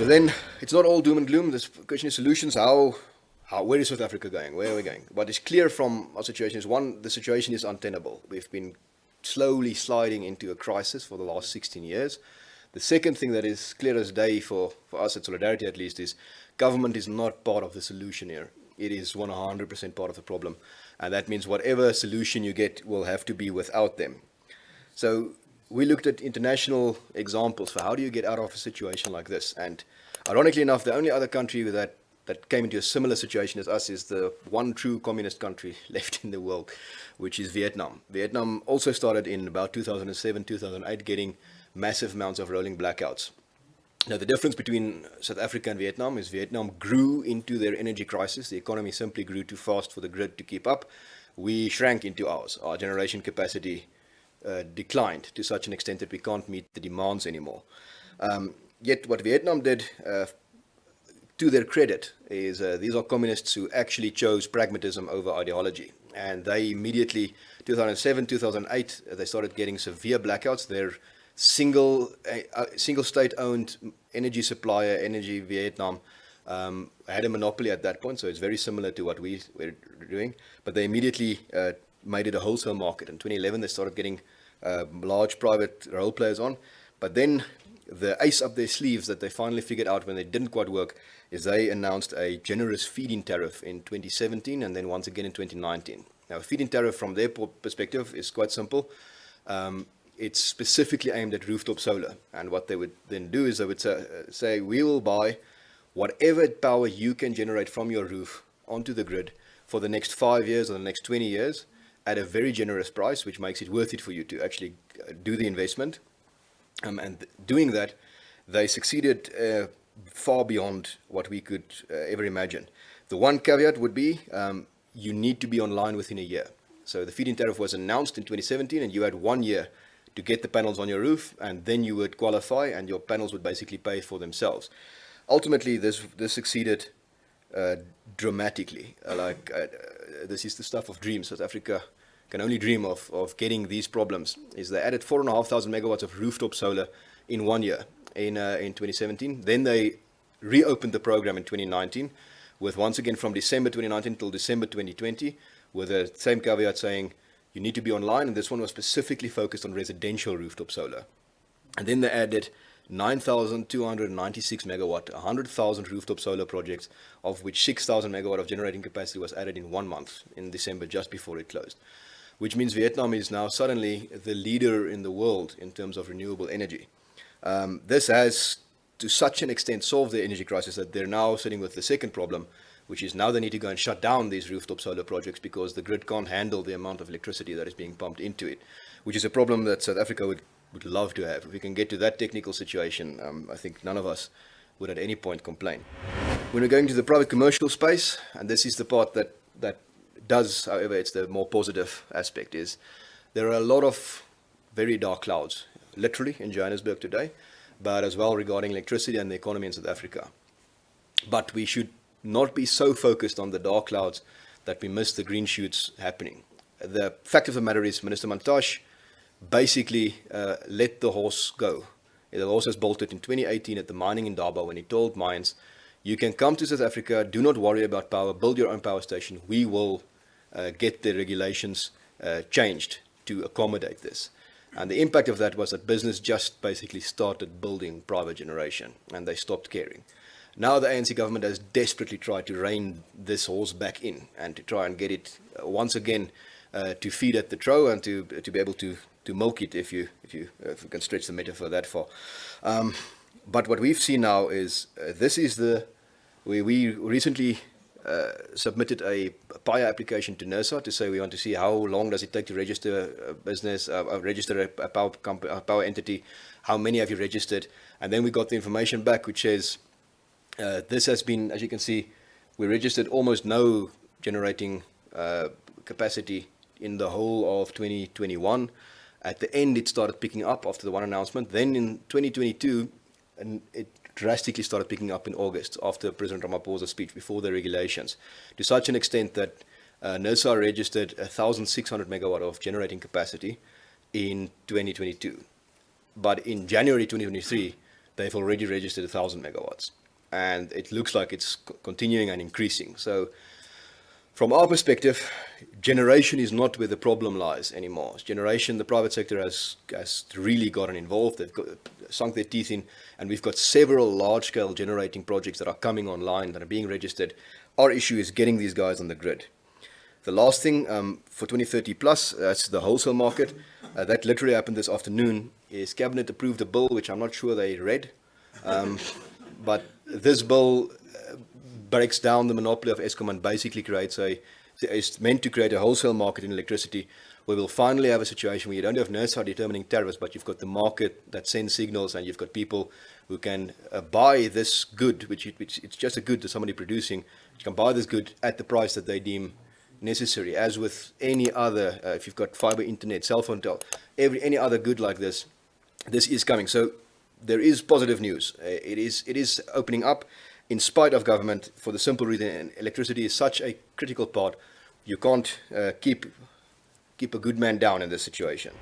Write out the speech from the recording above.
then it's not all doom and gloom. This question is solutions. Where is South Africa going? Where are we going? What is clear from our situation is, one, the situation is untenable. We've been slowly sliding into a crisis for the last 16 years. The second thing that is clear as day for us at Solidarity at least is government is not part of the solution here. It is 100% part of the problem. And that means whatever solution you get will have to be without them. So we looked at international examples for how do you get out of a situation like this. And ironically enough, the only other country that came into a similar situation as us is the one true communist country left in the world, which is Vietnam. Vietnam also started in about 2007, 2008, getting massive amounts of rolling blackouts. Now, the difference between South Africa and Vietnam is Vietnam grew into their energy crisis. The economy simply grew too fast for the grid to keep up. We shrank into ours. Our generation capacity declined to such an extent that we can't meet the demands anymore. Yet what Vietnam did, to their credit, is these are communists who actually chose pragmatism over ideology. And they immediately, 2007, 2008, they started getting severe blackouts. Their single state-owned energy supplier, Energy Vietnam, had a monopoly at that point, so it's very similar to what we were doing. But they immediately made it a wholesale market. In 2011, they started getting large private role players on. But then the ace up their sleeves that they finally figured out when they didn't quite work is they announced a generous feedin tariff in 2017 and then once again in 2019. Now, a feedin tariff from their perspective is quite simple. It's specifically aimed at rooftop solar. And what they would then do is they would say, we will buy whatever power you can generate from your roof onto the grid for the next 5 years or the next 20 years at a very generous price, which makes it worth it for you to actually do the investment. And doing that, they succeeded far beyond what we could ever imagine. The one caveat would be you need to be online within a year. So the feed-in tariff was announced in 2017 and you had 1 year to get the panels on your roof, and then you would qualify and your panels would basically pay for themselves. Ultimately, this succeeded dramatically. This is the stuff of dreams. South Africa can only dream of getting these problems. Is they added 4,500 megawatts of rooftop solar in 1 year in 2017. Then they reopened the program in 2019 with, once again, from December 2019 till December 2020, with the same caveat saying you need to be online, and this one was specifically focused on residential rooftop solar. And then they added 9,296 megawatt, 100,000 rooftop solar projects, of which 6,000 megawatt of generating capacity was added in 1 month in December, just before it closed. Which means Vietnam is now suddenly the leader in the world in terms of renewable energy. This has, to such an extent, solved the energy crisis that they're now sitting with the second problem, which is now they need to go and shut down these rooftop solar projects because the grid can't handle the amount of electricity that is being pumped into it, which is a problem that South Africa would love to have. If we can get to that technical situation, I think none of us would at any point complain. When we're going to the private commercial space, and this is the part that does, however, it's the more positive aspect, is there are a lot of very dark clouds, literally, in Johannesburg today, but as well regarding electricity and the economy in South Africa. But we should not be so focused on the dark clouds that we miss the green shoots happening. The fact of the matter is Minister Mantashe basically let the horse go. The horse has bolted in 2018 at the mining in Durban when he told mines, you can come to South Africa, do not worry about power, build your own power station. We will get the regulations changed to accommodate this. And the impact of that was that business just basically started building private generation and they stopped caring. Now the ANC government has desperately tried to rein this horse back in and to try and get it once again to feed at the trough and to be able to milk it, if you can stretch the metaphor that far. But what we've seen now is we recently submitted a PIA application to NERSA to say we want to see how long does it take to register a business, register a power entity, how many have you registered, and then we got the information back which says this has been, as you can see, we registered almost no generating capacity in the whole of 2021. At the end, it started picking up after the one announcement. Then in 2022, and it drastically started picking up in August after President Ramaphosa's speech before the regulations, to such an extent that NERSA registered 1,600 megawatt of generating capacity in 2022. But in January 2023, they've already registered 1,000 megawatts. And it looks like it's continuing and increasing. So from our perspective, generation is not where the problem lies anymore. Generation, the private sector has really gotten involved. They've sunk their teeth in, and we've got several large-scale generating projects that are coming online, that are being registered. Our issue is getting these guys on the grid. The last thing for 2030 plus, that's the wholesale market. That literally happened this afternoon. Is Cabinet approved a bill, which I'm not sure they read. But this bill breaks down the monopoly of Eskom and basically it's meant to create a wholesale market in electricity where we'll finally have a situation where you don't have NERSA determining tariffs, but you've got the market that sends signals, and you've got people who can buy this good, which it's just a good to somebody producing. You can buy this good at the price that they deem necessary. As with any other, if you've got fiber internet, cell phone, any other good like this is coming. So there is positive news. It is opening up in spite of government, for the simple reason electricity is such a critical part. You can't keep a good man down in this situation.